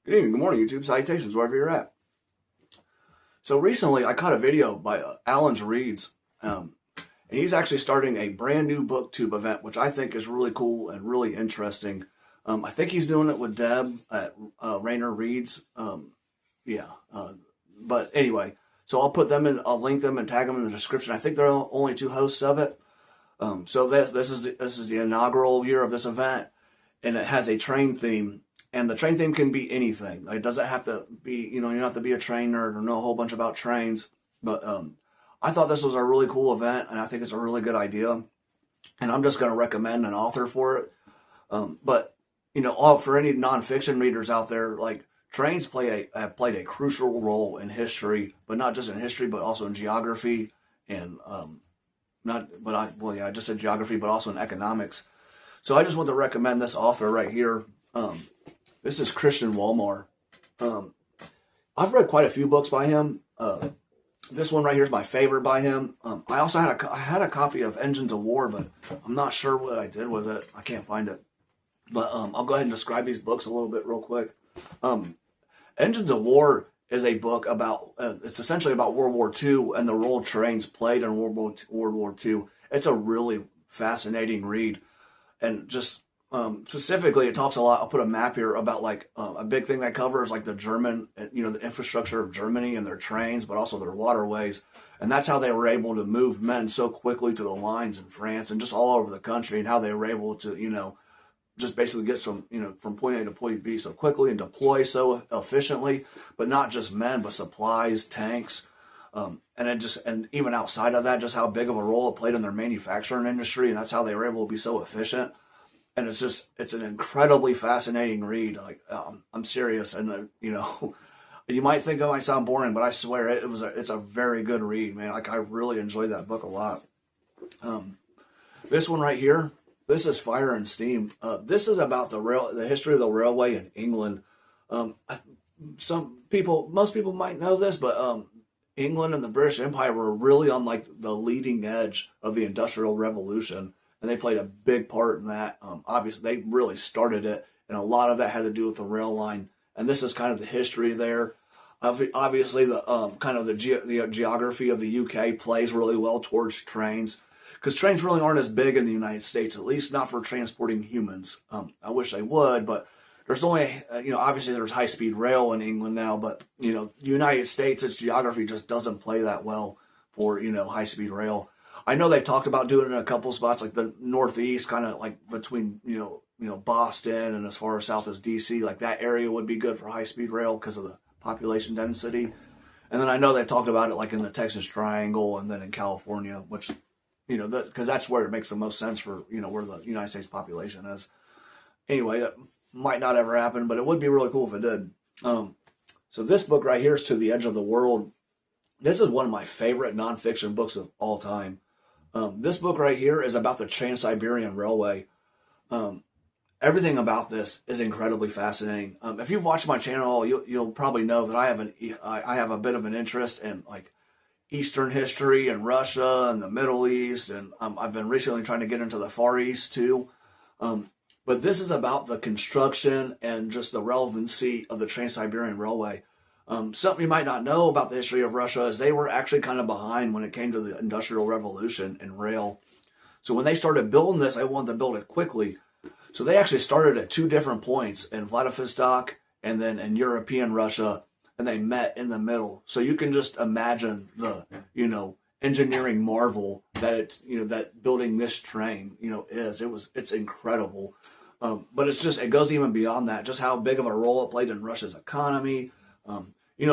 Good evening, good morning, YouTube. Salutations, wherever you're at. So recently, I caught a video by Alan's Reads, and he's actually starting a brand new Booktube event, which I think is really cool and really interesting. I think he's doing it with Deb at Rainer Reads. But anyway, so I'll put them in. I'll link them and tag them in the description. I think there are only two hosts of it. So this is the inaugural year of this event, and it has a train theme. And the train theme can be anything. It doesn't have to be, you don't have to be a train nerd or know a whole bunch about trains. But I thought this was a really cool event, and I think it's a really good idea. And I'm just going to recommend an author for it. But for any nonfiction readers out there, like trains have played a crucial role in history, but not just in history, but also in geography and I just said geography, but also in economics. So I just want to recommend this author right here. This is Christian Walmar. I've read quite a few books by him. This one right here is my favorite by him. I also had a copy of Engines of War, but I'm not sure what I did with it. I can't find it. But I'll go ahead and describe these books a little bit real quick. Engines of War is a book about, it's essentially about World War II and the role trains played in World War II. It's a really fascinating read. And just specifically, it talks a lot. I'll put a map here about like a big thing that covers like the German, the infrastructure of Germany and their trains, but also their waterways. And that's how they were able to move men so quickly to the lines in France and just all over the country, and how they were able to, just basically get from point A to point B so quickly and deploy so efficiently, but not just men, but supplies, tanks. And even outside of that, just how big of a role it played in their manufacturing industry. And that's how they were able to be so efficient. And it's an incredibly fascinating read. Like, I'm serious. And, you might think it might sound boring, but I swear it's a very good read, man. Like, I really enjoyed that book a lot. This one right here, this is Fire and Steam. This is about the history of the railway in England. Most people might know this, but, England and the British Empire were really on like the leading edge of the Industrial Revolution. And they played a big part in that. Obviously, they really started it, and a lot of that had to do with the rail line. And this is kind of the history there. Obviously, the geography of the UK plays really well towards trains, because trains really aren't as big in the United States, at least not for transporting humans. I wish they would, but there's only, obviously there's high-speed rail in England now, but, the United States, its geography just doesn't play that well for, high-speed rail. I know they've talked about doing it in a couple spots, like the Northeast, kind of like between, Boston and as far as south as DC, like that area would be good for high-speed rail because of the population density. And then I know they talked about it like in the Texas Triangle and then in California, which, because that's where it makes the most sense for, where the United States population is. Anyway, that might not ever happen, but it would be really cool if it did. So this book right here is To the Edge of the World. This is one of my favorite nonfiction books of all time. This book right here is about the Trans-Siberian Railway. Everything about this is incredibly fascinating. If you've watched my channel, you'll probably know that I have a bit of an interest in like Eastern history and Russia and the Middle East, and I've been recently trying to get into the Far East too. But this is about the construction and just the relevancy of the Trans-Siberian Railway. Something you might not know about the history of Russia is they were actually kind of behind when it came to the Industrial Revolution and rail. So when they started building this, they wanted to build it quickly. So they actually started at two different points, in Vladivostok and then in European Russia, and they met in the middle. So you can just imagine the, engineering marvel that that building this train, is. It's incredible. But it goes even beyond that, just how big of a role it played in Russia's economy. At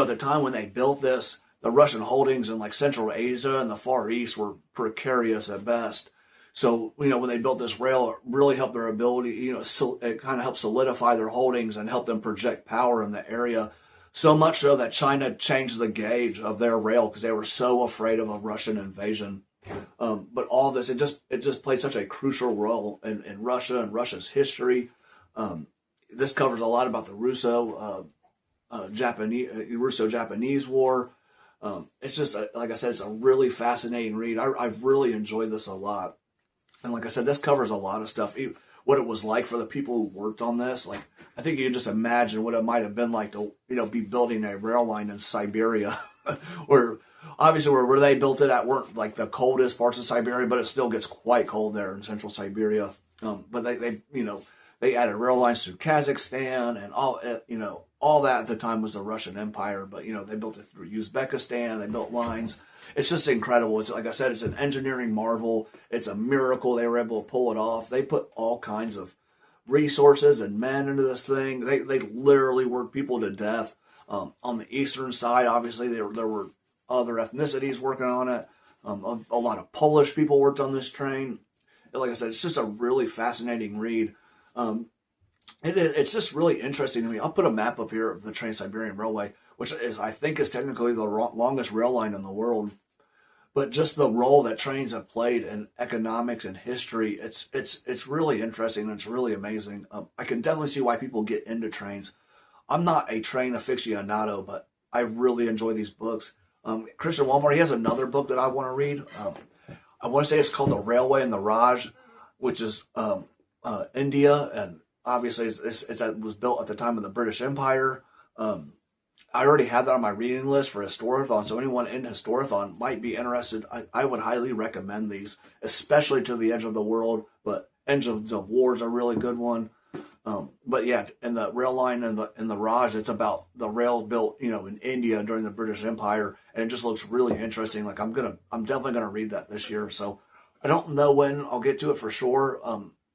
the time when they built this, the Russian holdings in like Central Asia and the Far East were precarious at best. So, when they built this rail, it really helped their ability, it kind of helped solidify their holdings and help them project power in the area. So much so that China changed the gauge of their rail because they were so afraid of a Russian invasion. But all this, it just played such a crucial role in Russia and Russia's history. This covers a lot about the Russo-Japanese War. It's just, like I said, it's a really fascinating read. I've really enjoyed this a lot. And like I said, this covers a lot of stuff. what it was like for the people who worked on this. Like, I think you can just imagine what it might have been like to, be building a rail line in Siberia, or obviously where they built it at weren't like the coldest parts of Siberia, but it still gets quite cold there in central Siberia. But they added rail lines through Kazakhstan and all that at the time was the Russian Empire. But, they built it through Uzbekistan. They built lines. It's just incredible. It's like I said, it's an engineering marvel. It's a miracle they were able to pull it off. They put all kinds of resources and men into this thing. They literally worked people to death. On the eastern side, obviously, there were other ethnicities working on it. A lot of Polish people worked on this train. Like I said, it's just a really fascinating read. It's just really interesting to me. I'll put a map up here of the Trans-Siberian Railway, which I think is technically the longest rail line in the world. But just the role that trains have played in economics and history, it's really interesting and it's really amazing. I can definitely see why people get into trains. I'm not a train aficionado, but I really enjoy these books. Christian Walmart, he has another book that I want to read. I want to say it's called The Railway and the Raj, which is India, and obviously it was built at the time of the British Empire. I already had that on my reading list for Historathon, so anyone in Historathon might be interested. I would highly recommend these, especially To the Edge of the World, but Engines of War is a really good one. But yeah, and the rail line and the Raj, it's about the rail built, in India during the British Empire, and it just looks really interesting. Like I'm definitely gonna read that this year. So I don't know when I'll get to it for sure.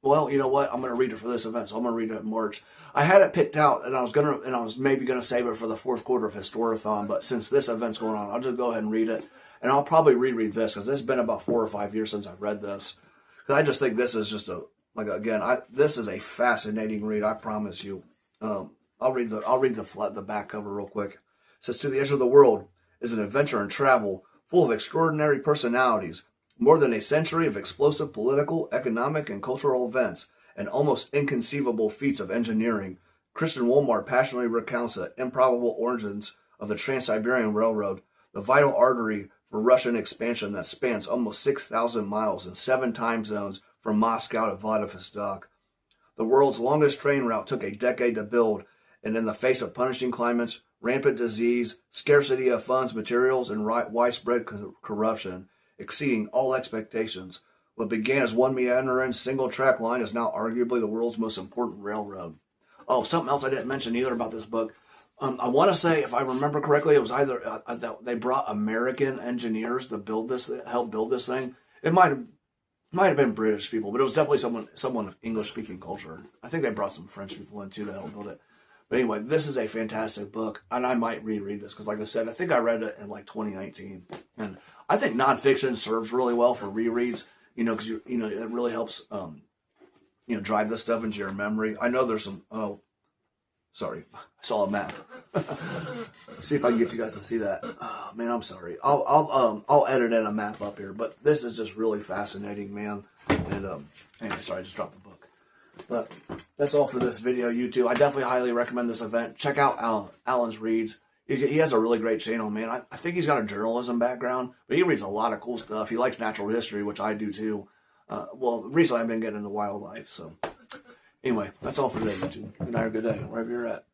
Well, you know what? I'm gonna read it for this event, so I'm gonna read it in March. I had it picked out, and I was maybe gonna save it for the fourth quarter of Historathon, but since this event's going on, I'll just go ahead and read it, and I'll probably reread this because it's been about 4 or 5 years since I've read this. Because I just think this is just this is a fascinating read. I promise you. I'll read the back cover real quick. It says, "To the Edge of the World is an adventure in travel full of extraordinary personalities, more than a century of explosive political, economic, and cultural events, and almost inconceivable feats of engineering. Christian Walmart passionately recounts the improbable origins of the Trans-Siberian Railroad, the vital artery for Russian expansion that spans almost 6,000 miles in 7 time zones from Moscow to Vladivostok. The world's longest train route took a decade to build, and in the face of punishing climates, rampant disease, scarcity of funds, materials, and widespread corruption, exceeding all expectations, what began as one meandering single-track line is now arguably the world's most important railroad." Oh, something else I didn't mention either about this book. I want to say, if I remember correctly, it was either they brought American engineers to help build this thing. It might have been British people, but it was definitely someone of English-speaking culture. I think they brought some French people in too to help build it. But anyway, this is a fantastic book, and I might reread this because, like I said, I think I read it in 2019, and I think nonfiction serves really well for rereads. Because it really helps drive this stuff into your memory. I know there's some. Oh, sorry, I saw a map. Let's see if I can get you guys to see that. Oh, man, I'm sorry. I'll edit in a map up here, but this is just really fascinating, man. And anyway, sorry, I just dropped the book. But that's all for this video, YouTube. I definitely highly recommend this event. Check out Alan's reads. He has a really great channel, man. I think he's got a journalism background, but he reads a lot of cool stuff. He likes natural history, which I do too. Well, recently I've been getting into wildlife. So anyway, that's all for today, YouTube. Good night or good day, wherever you're at.